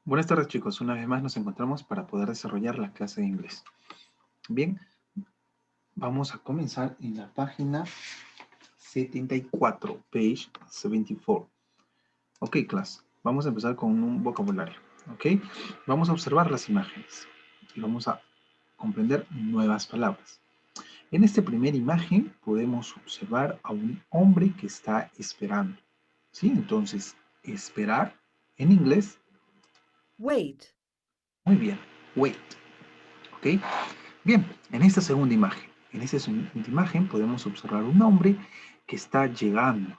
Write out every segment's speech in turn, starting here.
Buenas tardes chicos, una vez más nos encontramos para poder desarrollar la clase de inglés. Bien, vamos a comenzar en la página 74, page 74. Ok, clase, vamos a empezar con un vocabulario. Ok, vamos a observar las imágenes y vamos a comprender nuevas palabras. En esta primera imagen podemos observar a un hombre que está esperando. ¿Sí? Entonces, esperar en inglés. Wait. Muy bien, wait. ¿Ok? Bien, en esta segunda imagen podemos observar un hombre que está llegando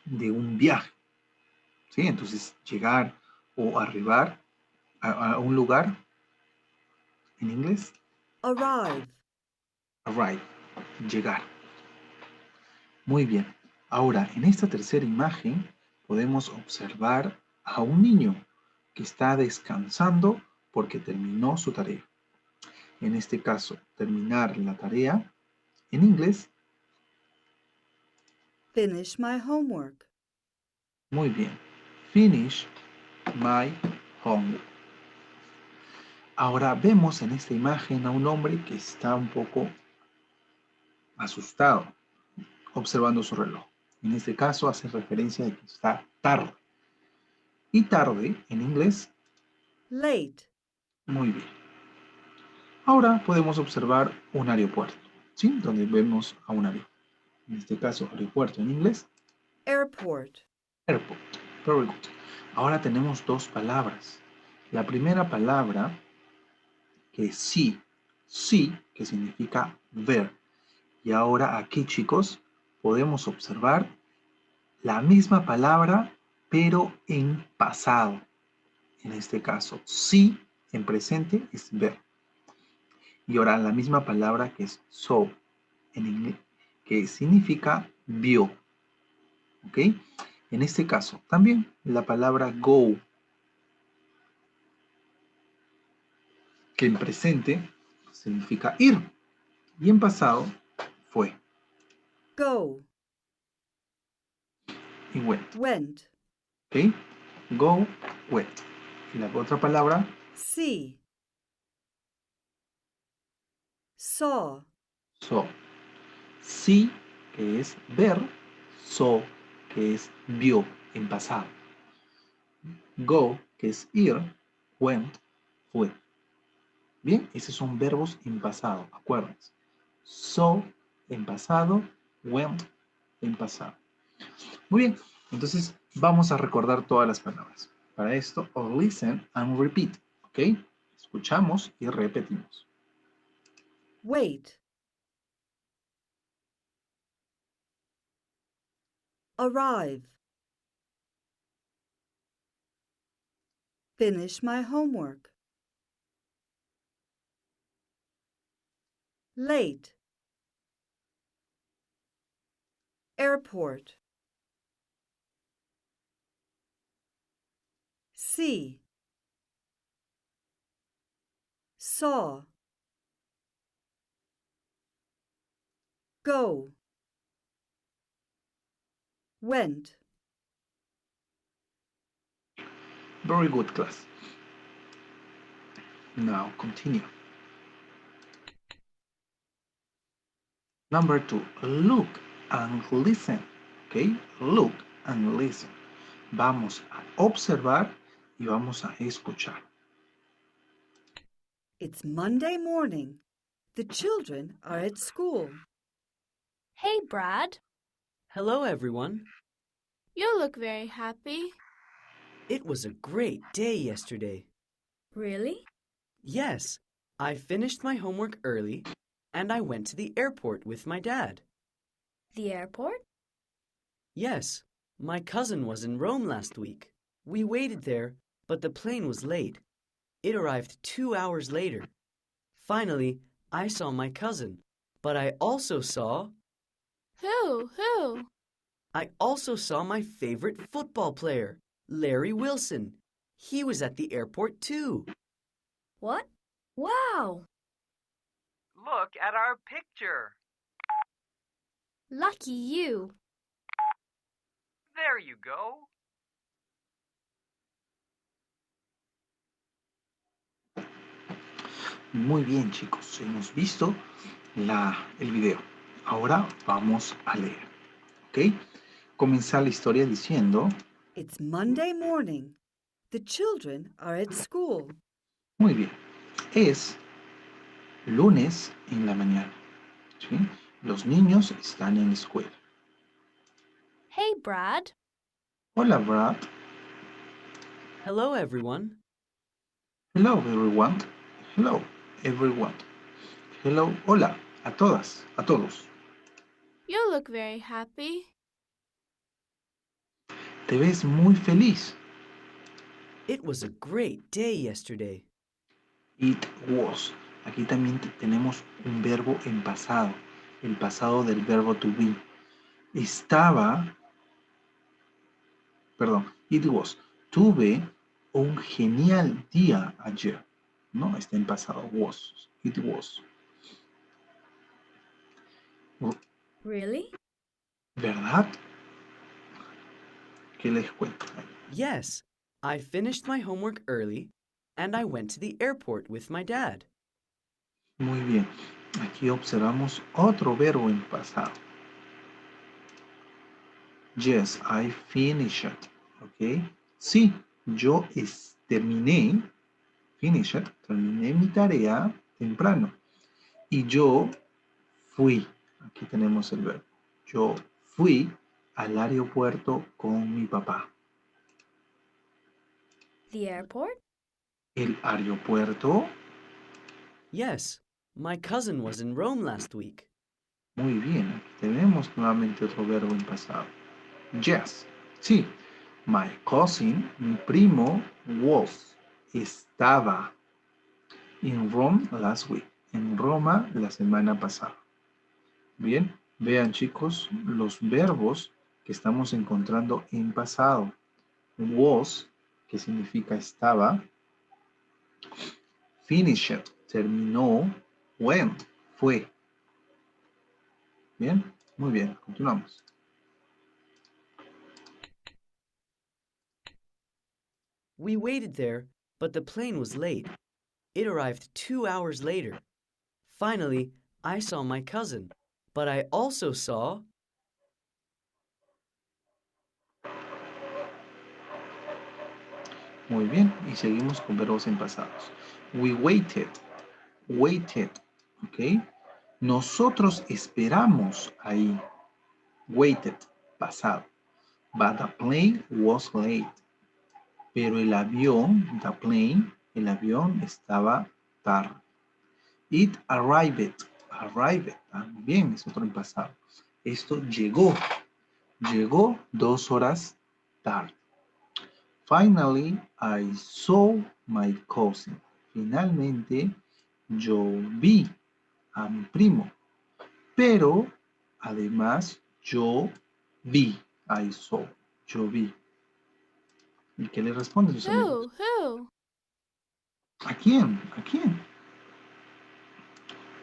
de un viaje, ¿sí? Entonces, llegar o arribar a un lugar, en inglés, Arrive. arrive, llegar. Muy bien. Ahora, en esta tercera imagen podemos observar a un niño que está descansando porque terminó su tarea. En este caso, terminar la tarea, en inglés. Finish my homework. Muy bien. Finish my homework. Ahora vemos en esta imagen a un hombre que está un poco asustado, observando su reloj. En este caso hace referencia de que está tarde. Y tarde, en inglés, Late. muy bien. Ahora podemos observar un aeropuerto, ¿sí? Donde vemos a un avión. En este caso, aeropuerto en inglés, Airport. airport. Very good. Ahora tenemos dos palabras. La primera palabra que es sí, sí, que significa ver. Y ahora aquí, chicos, podemos observar la misma palabra, pero en pasado. En este caso, sí, en presente es ver. Y ahora la misma palabra que es saw, en inglés, que significa vio. ¿Ok? En este caso, también la palabra go, que en presente significa ir. Y en pasado fue. Go. Y went. Went. ¿Ok? Go, went. Y la otra palabra, See. Saw. saw. Sí, que es ver. Saw, que es vio en pasado. Go, que es ir. Went, fue. Bien, esos son verbos en pasado, acuérdense. Saw en pasado, went en pasado. Muy bien, entonces vamos a recordar todas las palabras. Para esto, listen and repeat, ¿ok? Escuchamos y repetimos. Wait. Arrive. Finish my homework. Late. Airport. See. Saw. Go. Went. Very good, class. Now continue. Number 2, look and listen. ¿Ok? Look and listen. Vamos a observar y vamos a escuchar. It's Monday morning. The children are at school. Hey, Brad. Hello, everyone. You look very happy. It was a great day yesterday. Really? Yes, I finished my homework early and I went to the airport with my dad. The airport? Yes, my cousin was in Rome last week. We waited there, but the plane was late. It arrived 2 hours later. Finally, I saw my cousin, but I also saw Who? my favorite football player, Larry Wilson. He was at the airport too. What? Wow! Look at our picture. Lucky you. There you go. Muy bien, chicos. Hemos visto el video. Ahora vamos a leer. ¿Ok? Comenzar la historia diciendo, It's Monday morning. The children are at school. muy bien, es lunes en la mañana. ¿Sí? Los niños están en la escuela. Hey, Brad. Hola, Brad. Hello, everyone. Hello, everyone. Hello, everyone. Hello, hola, a todas, a todos. You look very happy. Te ves muy feliz. It was a great day yesterday. It was. Aquí también tenemos un verbo en pasado, el pasado del verbo to be. Estaba, perdón, it was. Tuve un genial día ayer. No, está en pasado, was. It was. Really? ¿Verdad? ¿Qué les cuento? Yes, I finished my homework early and I went to the airport with my dad. Muy bien. Aquí observamos otro verbo en pasado. Yes, I finished. ¿Ok? Sí, yo terminé, finished, terminé mi tarea temprano. Y yo fui, aquí tenemos el verbo. Yo fui al aeropuerto con mi papá. The airport? El aeropuerto, Yes, my cousin was in Rome last week. muy bien, aquí tenemos nuevamente otro verbo en pasado. Yes, sí, my cousin, mi primo, was, estaba in Rome last week, en Roma la semana pasada. Bien, vean chicos los verbos que estamos encontrando en pasado. Was, que significa estaba. Finished, terminó. Went, fue. Bien, muy bien, continuamos. We waited there, but the plane was late. It arrived 2 hours later. Finally, I saw my cousin, but I also saw. Muy bien, y seguimos con verbos en pasados. We waited, waited, ¿ok? Nosotros esperamos ahí. Waited, pasado. But the plane was late. Pero el avión, the plane, el avión estaba tarde. It arrived, arrived, también es otro en pasado. Esto llegó 2 horas tarde. Finally, I saw my cousin. Finalmente, yo vi a mi primo. Pero, además, yo vi. I saw. Yo vi. ¿Y qué le responden sus amigos? Who? ¿A quién? ¿A quién?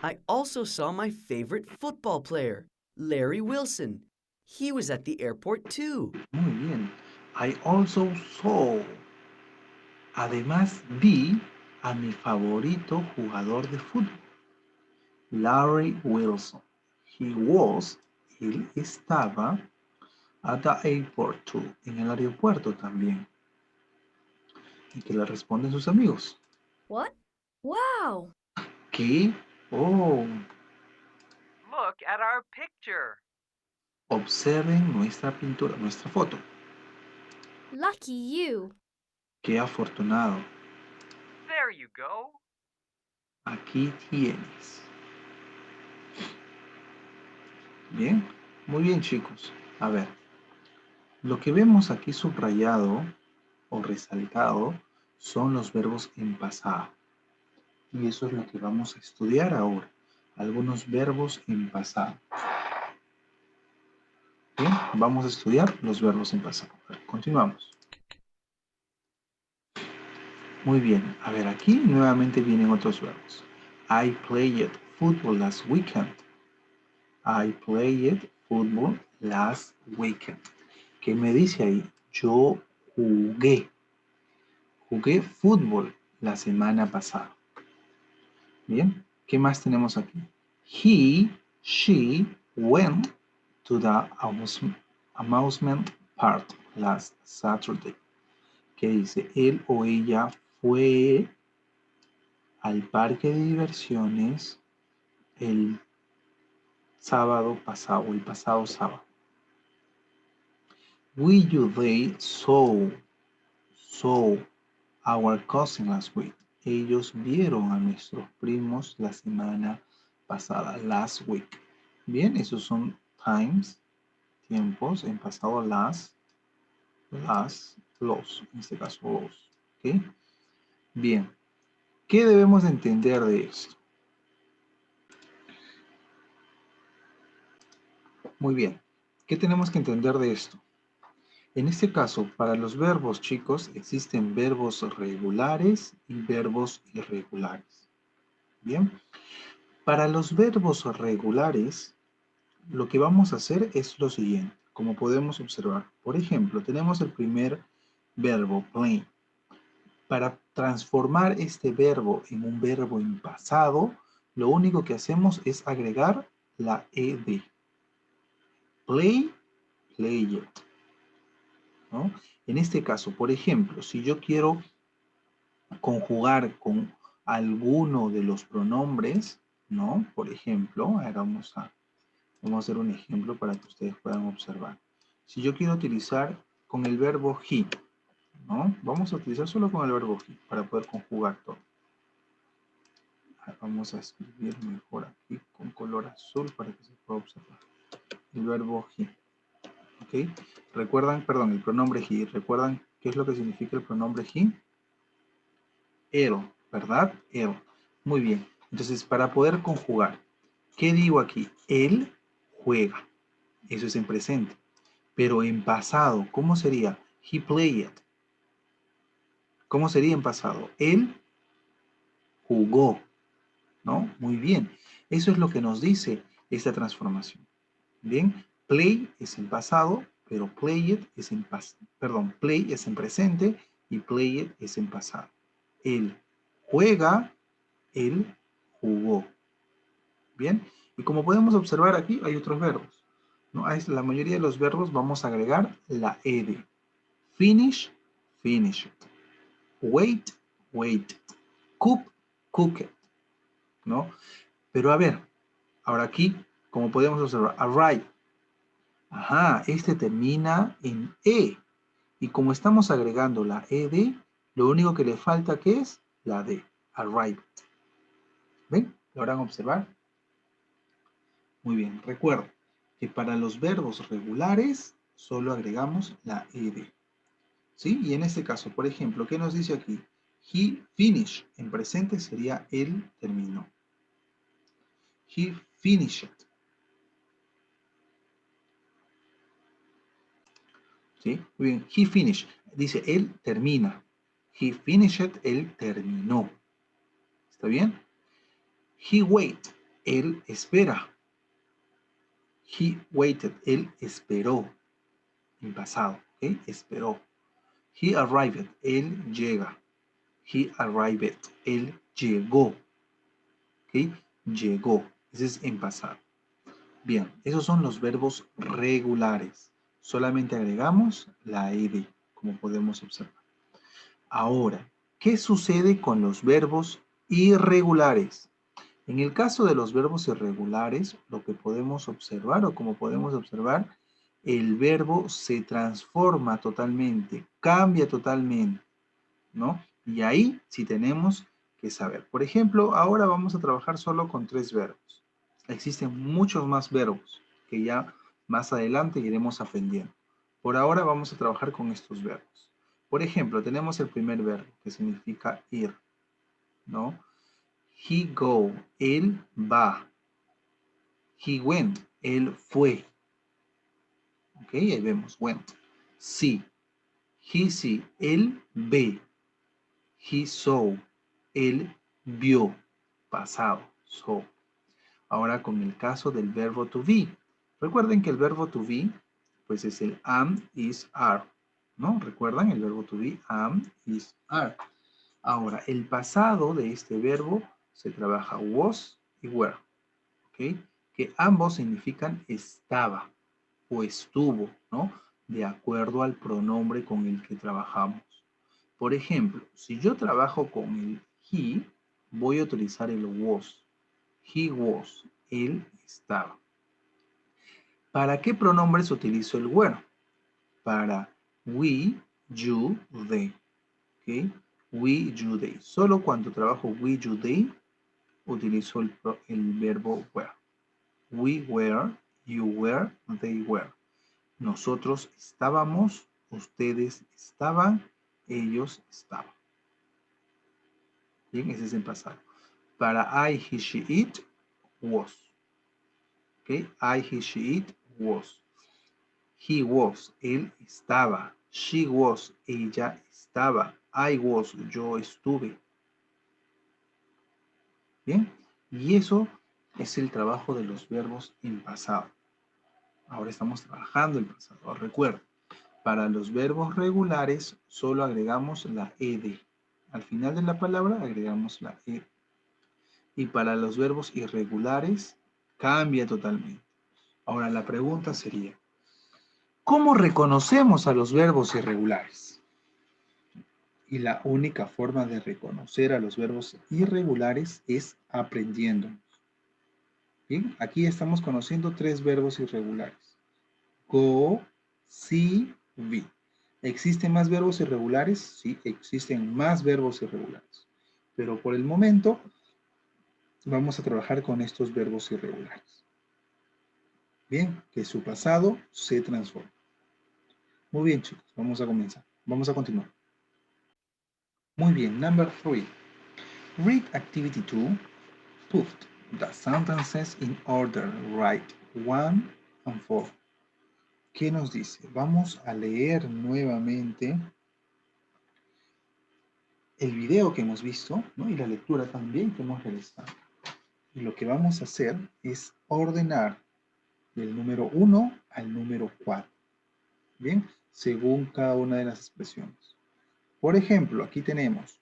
I also saw my favorite football player, Larry Wilson. He was at the airport too. Muy bien. I also saw. Además, vi a mi favorito jugador de fútbol, Larry Wilson. Él estaba at the airport too, en el aeropuerto también. ¿Y qué le responden sus amigos? What? Wow. ¿Qué? Oh, Look at our picture. observen nuestra pintura, nuestra foto. Lucky you. Qué afortunado. There you go. Aquí tienes. Bien, muy bien chicos. A ver, lo que vemos aquí subrayado o resaltado son los verbos en pasado. Y eso es lo que vamos a estudiar ahora. Algunos verbos en pasado. Bien, vamos a estudiar los verbos en pasado. A ver, continuamos. Muy bien, a ver, aquí nuevamente vienen otros verbos. I played football last weekend. I played football last weekend. ¿Qué me dice ahí? Yo jugué. Jugué fútbol la semana pasada. Bien, ¿qué más tenemos aquí? He, she went to the amusement park last Saturday. ¿Qué dice? Él o ella fue al parque de diversiones el sábado pasado, el pasado sábado. They saw our cousin last week. Ellos vieron a nuestros primos la semana pasada, last week. Bien, esos son times, tiempos, en pasado las, los, en este caso los. ¿Ok? Bien, ¿qué debemos entender de esto? Muy bien, ¿qué tenemos que entender de esto? En este caso, para los verbos, chicos, existen verbos regulares y verbos irregulares. Bien, para los verbos regulares, lo que vamos a hacer es lo siguiente, como podemos observar. Por ejemplo, tenemos el primer verbo, play. Para transformar este verbo en un verbo en pasado, lo único que hacemos es agregar la ed. Play, played, ¿no? En este caso, por ejemplo, si yo quiero conjugar con alguno de los pronombres, ¿no? Por ejemplo, vamos a hacer un ejemplo para que ustedes puedan observar. Si yo quiero utilizar con el verbo he, ¿no? Vamos a utilizar solo con el verbo he para poder conjugar todo. Vamos a escribir mejor aquí con color azul para que se pueda observar. El verbo he. ¿Ok? Recuerdan, perdón, el pronombre he. ¿Recuerdan qué es lo que significa el pronombre he? Él, ¿verdad? Él. Muy bien. Entonces, para poder conjugar, ¿qué digo aquí? Él juega. Eso es en presente. Pero en pasado, ¿cómo sería? He played. ¿Cómo sería en pasado? Él jugó, ¿no? Muy bien. Eso es lo que nos dice esta transformación. Bien, play es en pasado, pero played es en play es en presente y played es en pasado. Él juega, él jugó. Bien, y como podemos observar aquí hay otros verbos, ¿no? A la mayoría de los verbos vamos a agregar la ed. Finish, finished. Wait, waited. Cook, cooked, ¿no? Pero a ver, ahora aquí, como podemos observar, arrive. Ajá, este termina en E. Y como estamos agregando la ED, lo único que le falta, ¿qué es? La D, arrived. ¿Ven? ¿Logran observar? Muy bien, recuerden que para los verbos regulares solo agregamos la ED. ¿Sí? Y en este caso, por ejemplo, ¿qué nos dice aquí? He finished. En presente sería él terminó. He finished. ¿Sí? Muy bien. He finished. Dice él termina. He finished. Él terminó. ¿Está bien? He waited. Él espera. He waited. Él esperó. En pasado. ¿Ok? Esperó. He arrived. Él llega. He arrived. Él llegó. ¿Ok? Llegó. Ese es en pasado. Bien, esos son los verbos regulares. Solamente agregamos la ed, como podemos observar. Ahora, ¿qué sucede con los verbos irregulares? En el caso de los verbos irregulares, lo que podemos observar, o como podemos observar, el verbo se transforma totalmente, cambia totalmente, ¿no? Y ahí sí tenemos que saber. Por ejemplo, ahora vamos a trabajar solo con 3 verbos. Existen muchos más verbos que ya más adelante iremos aprendiendo. Por ahora vamos a trabajar con estos verbos. Por ejemplo, tenemos el primer verbo que significa ir, ¿no? He go, él va. He went, él fue. Ok, ahí vemos, went. See, he see, él ve. He saw, él vio. Pasado, saw. Ahora con el caso del verbo to be. Recuerden que el verbo to be, pues es el am, is, are. ¿No? ¿Recuerdan el verbo to be? Am, is, are. Ahora, el pasado de este verbo se trabaja was y were, ¿ok? Que ambos significan estaba o estuvo, ¿no? De acuerdo al pronombre con el que trabajamos. Por ejemplo, si yo trabajo con el he, voy a utilizar el was. He was, él estaba. ¿Para qué pronombres utilizo el were? Para we, you, they. ¿Ok? We, you, they. Solo cuando trabajo we, you, they, utilizo el verbo were. We were, you were, they were. Nosotros estábamos, ustedes estaban, ellos estaban. Bien, ese es el pasado. Para I, he, she, it, was. ¿Ok? I, he, she, it, was. He was, él estaba. She was, ella estaba. I was, yo estuve. Bien, y eso es el trabajo de los verbos en pasado. Ahora estamos trabajando el pasado. Recuerda, para los verbos regulares solo agregamos la ed. Al final de la palabra agregamos la ed. Y para los verbos irregulares cambia totalmente. Ahora la pregunta sería, ¿cómo reconocemos a los verbos irregulares? Y la única forma de reconocer a los verbos irregulares es aprendiendo. Bien, aquí estamos conociendo 3 verbos irregulares. Go, see, be. ¿Existen más verbos irregulares? Sí, existen más verbos irregulares. Pero por el momento vamos a trabajar con estos verbos irregulares. Bien, que su pasado se transforma. Muy bien, chicos, vamos a comenzar. Vamos a continuar. Muy bien, number 3. Read activity 2. Put the sentences in order. Write 1 and 4. ¿Qué nos dice? Vamos a leer nuevamente el video que hemos visto, ¿no? Y la lectura también que hemos realizado. Y lo que vamos a hacer es ordenar del número 1 al número 4. Bien, según cada una de las expresiones. Por ejemplo, aquí tenemos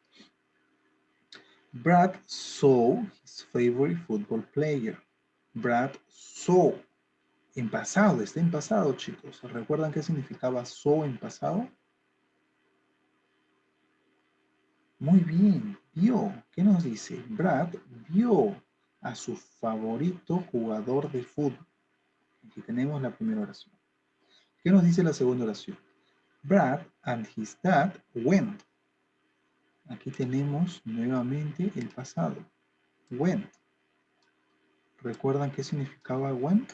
Brad saw his favorite football player. Brad saw. En pasado, está en pasado, chicos. ¿Recuerdan qué significaba saw en pasado? Muy bien, vio. ¿Qué nos dice? Brad vio a su favorito jugador de fútbol. Aquí tenemos la primera oración. ¿Qué nos dice la segunda oración? Brad and his dad went. Aquí tenemos nuevamente el pasado. Went. ¿Recuerdan qué significaba went?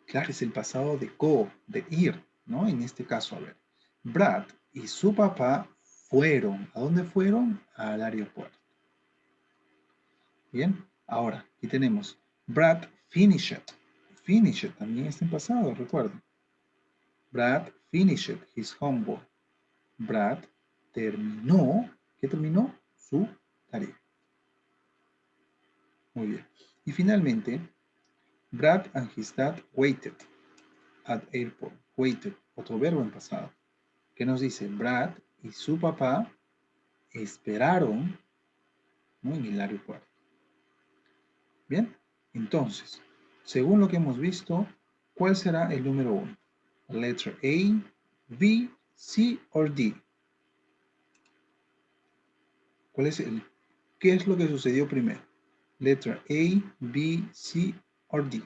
Claro, es el pasado de go, de ir, ¿no? En este caso, a ver. Brad y su papá fueron. ¿A dónde fueron? Al aeropuerto. Bien, ahora, aquí tenemos Brad finished. Finished también está en pasado, recuerden. Brad finished his homework. Brad terminó, ¿qué terminó? Su tarea. Muy bien. Y finalmente, Brad and his dad waited at airport. Waited, otro verbo en pasado. ¿Qué nos dice? Brad y su papá esperaron, ¿no? En el aeropuerto. Bien, entonces, según lo que hemos visto, ¿cuál será el número 1? Letter A, B, C o D. ¿Qué es lo que sucedió primero? Letter A, B, C o D.